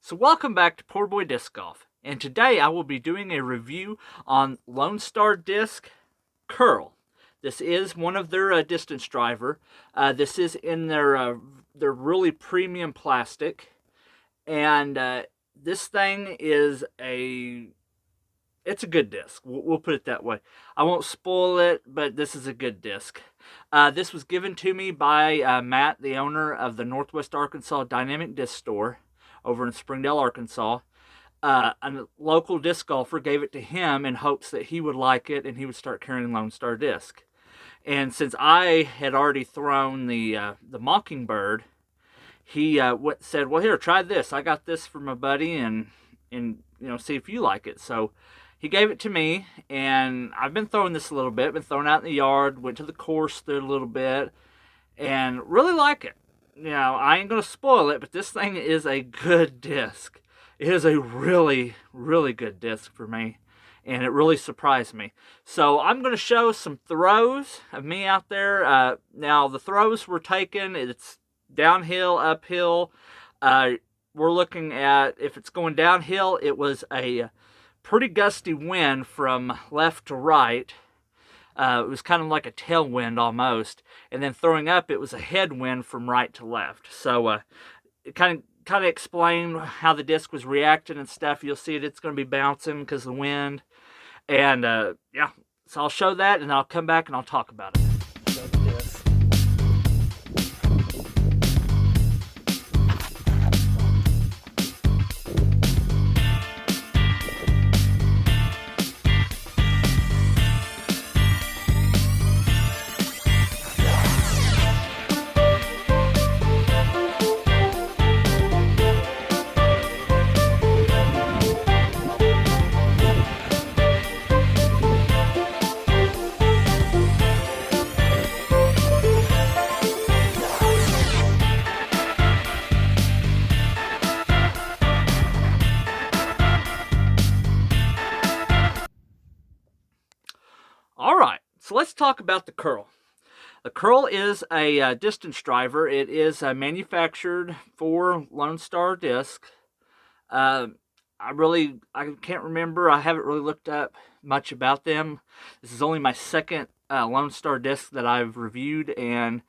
So welcome back to PoorBoy Disc Golf, and today I will be doing a review on Lone Star Disc Curl. This is one of their distance driver. This is in their really premium plastic, and this thing is it's a good disc. We'll put it that way. I won't spoil it, but this is a good disc. This was given to me by Matt, the owner of the Northwest Arkansas Dynamic Disc Store over in Springdale, Arkansas. A local disc golfer gave it to him in hopes that he would like it and he would start carrying Lone Star disc. And since I had already thrown the Mockingbird, he said, "Well, here, try this. I got this for my buddy, and see if you like it." So he gave it to me, and I've been throwing this a little bit. Been throwing out in the yard. Went to the course through a little bit, and really like it. I ain't gonna spoil it, but this thing is a good disc. It is a really, really good disc for me, and it really surprised me. So I'm going to show some throws of me out there. Now, the throws were taken. It's downhill, uphill. We're looking at, if it's going downhill, it was a pretty gusty wind from left to right. It was kind of like a tailwind almost. And then throwing up, it was a headwind from right to left. So it kind of explain how the disc was reacting and stuff. You'll see it's going to be bouncing because of the wind. And yeah, so I'll show that and I'll come back and I'll talk about it. Alright, so let's talk about the Curl. The Curl is a distance driver. It is manufactured for Lone Star disc. I can't remember. I haven't really looked up much about them. This is only my second Lone Star disc that I've reviewed, and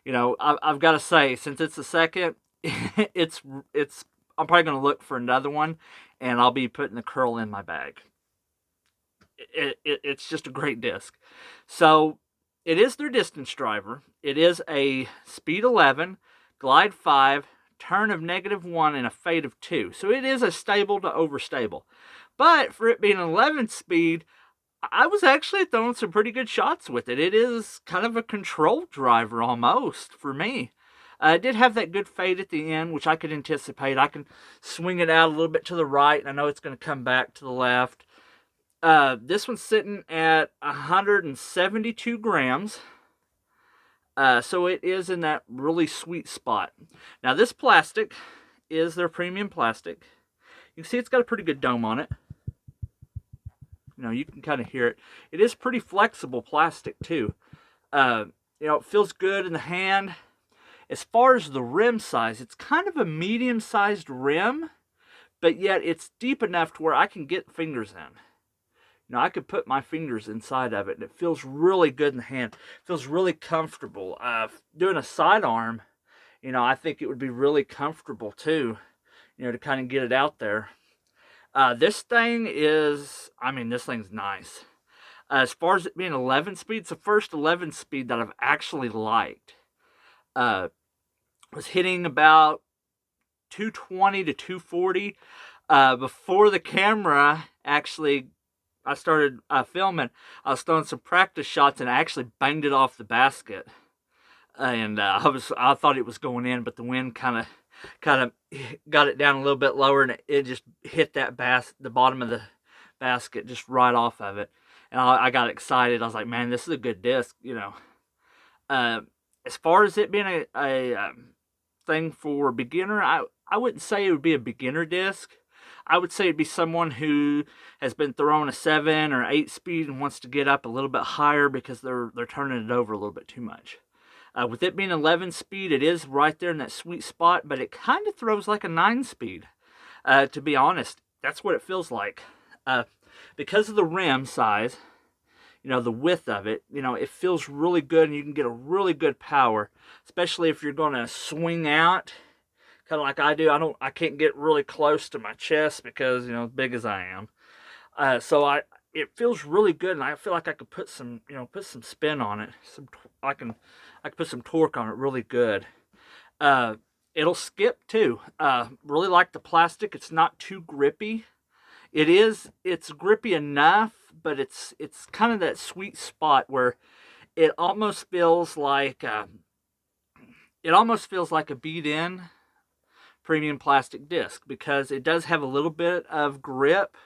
I've got to say, since it's the second, I'm probably going to look for another one, and I'll be putting the Curl in my bag. It's just a great disc. So it is their distance driver. It is a speed 11, glide 5, turn of -1, and a fade of 2. So it is a stable to overstable. But for it being an 11 speed, I was actually throwing some pretty good shots with it. It is kind of a control driver almost for me. It did have that good fade at the end, which I could anticipate. I can swing it out a little bit to the right, and I know it's going to come back to the left. This one's sitting at 172 grams. So it is in that really sweet spot. Now, this plastic is their premium plastic. You can see it's got a pretty good dome on it. You can kind of hear it. It is pretty flexible plastic, too. It feels good in the hand. As far as the rim size, it's kind of a medium-sized rim, but yet it's deep enough to where I can get fingers in. I could put my fingers inside of it, and it feels really good in the hand. It feels really comfortable. Doing a sidearm, I think it would be really comfortable, too, to kind of get it out there. This thing is, this thing's nice. As far as it being 11 speed, it's the first 11 speed that I've actually liked. Was hitting about 220 to 240. Before the camera actually I started filming, I was throwing some practice shots and I actually banged it off the basket. And I thought it was going in, but the wind kind of got it down a little bit lower, and it just hit the bottom of the basket just right off of it. And I got excited. I was like, man, this is a good disc, As far as it being a thing for a beginner, I wouldn't say it would be a beginner disc. I would say it'd be someone who has been throwing a 7 or 8 speed and wants to get up a little bit higher because they're turning it over a little bit too much. With it being 11 speed, it is right there in that sweet spot, but it kind of throws like a 9 speed. To be honest, that's what it feels like. Because of the rim size, the width of it, it feels really good, and you can get a really good power, especially if you're going to swing out, kind of like I do. I can't get really close to my chest because, as big as I am. It feels really good, and I feel like I could put some spin on it. I can put some torque on it really good. It'll skip too. Really like the plastic. It's not too grippy. It's grippy enough, but it's kind of that sweet spot where it almost feels like a beat-in premium plastic disc, because it does have a little bit of grip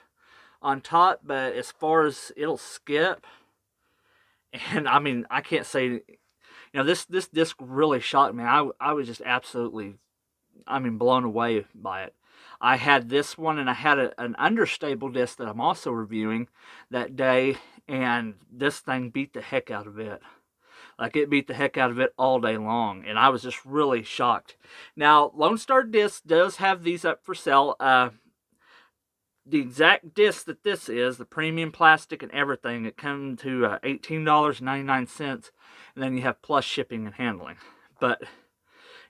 on top, but as far as it'll skip, and I mean, I can't say, this disc really shocked me. I was just absolutely, blown away by it. I had this one, and I had an understable disc that I'm also reviewing that day, and this thing beat the heck out of it. Like, it beat the heck out of it all day long, and I was just really shocked. Now, Lone Star Disc does have these up for sale. The exact disc that this is, the premium plastic and everything, it comes to $18.99, and then you have plus shipping and handling. But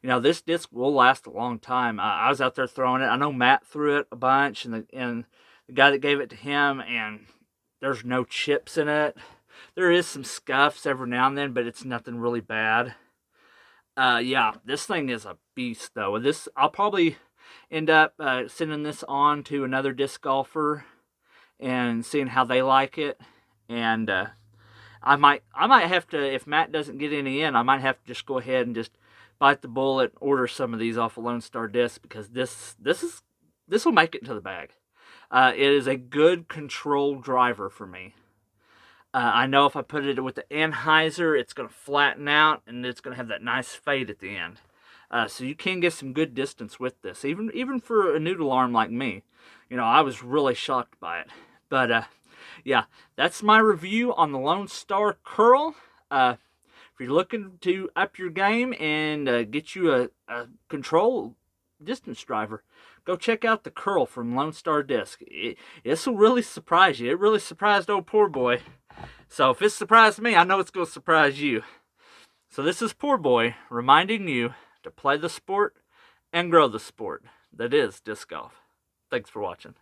this disc will last a long time. I was out there throwing it. I know Matt threw it a bunch, and the guy that gave it to him, and there's no chips in it. There is some scuffs every now and then, but it's nothing really bad. Yeah, this thing is a beast, though. I'll probably end up sending this on to another disc golfer and seeing how they like it. And I might have to, if Matt doesn't get any in, I might have to just go ahead and just bite the bullet and order some of these off of Lone Star Disc, because this will make it into the bag. It is a good control driver for me. I know if I put it with the anhyzer, it's going to flatten out, and it's going to have that nice fade at the end. So you can get some good distance with this, even for a noodle arm like me. I was really shocked by it. But yeah, that's my review on the Lone Star Curl. If you're looking to up your game and get you a control distance driver, go check out the Curl from Lone Star Disc. This will really surprise you. It really surprised old PoorBoy. So if it surprised me, I know it's going to surprise you. So this is PoorBoy reminding you to play the sport and grow the sport that is disc golf. Thanks for watching.